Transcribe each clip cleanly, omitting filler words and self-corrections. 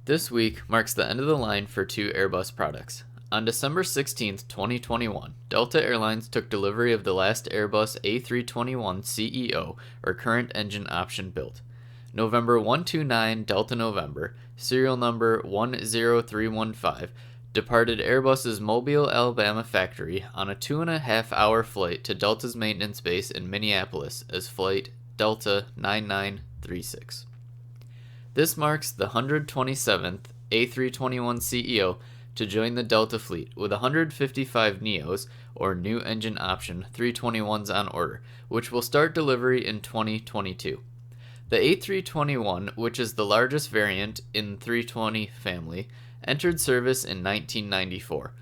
This week marks the end of the line for two Airbus products. On December 16, 2021, Delta Airlines took delivery of the last Airbus A321CEO, or current engine option built. November 129 Delta November, serial number 10315, departed Airbus's Mobile, Alabama factory on a 2.5-hour flight to Delta's maintenance base in Minneapolis as flight Delta 9936. This marks the 127th A321CEO to join the Delta fleet, with 155 NEOs, or new engine option 321s on order, which will start delivery in 2022. The A321, which is the largest variant in 320 family, entered service in 1994.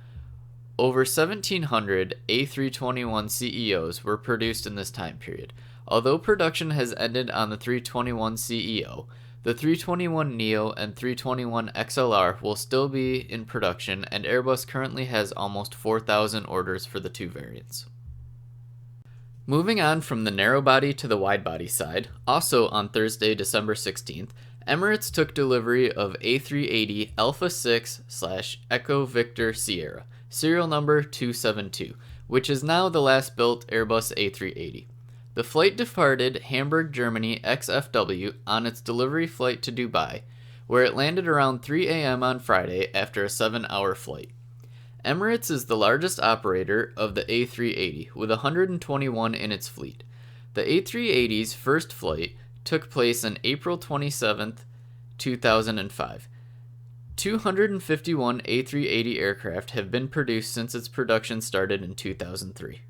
Over 1,700 A321CEOs were produced in this time period. Although production has ended on the 321CEO, the 321neo and 321XLR will still be in production, and Airbus currently has almost 4,000 orders for the two variants. Moving on from the narrow-body to the wide-body side, also on Thursday, December 16th, Emirates took delivery of A380 Alpha 6/Echo Victor Sierra, serial number 272, which is now the last built Airbus A380. The flight departed Hamburg, Germany XFW on its delivery flight to Dubai, where it landed around 3 a.m. on Friday after a 7-hour flight. Emirates is the largest operator of the A380, with 121 in its fleet. The A380's first flight took place on April 27, 2005. 251 A380 aircraft have been produced since its production started in 2003.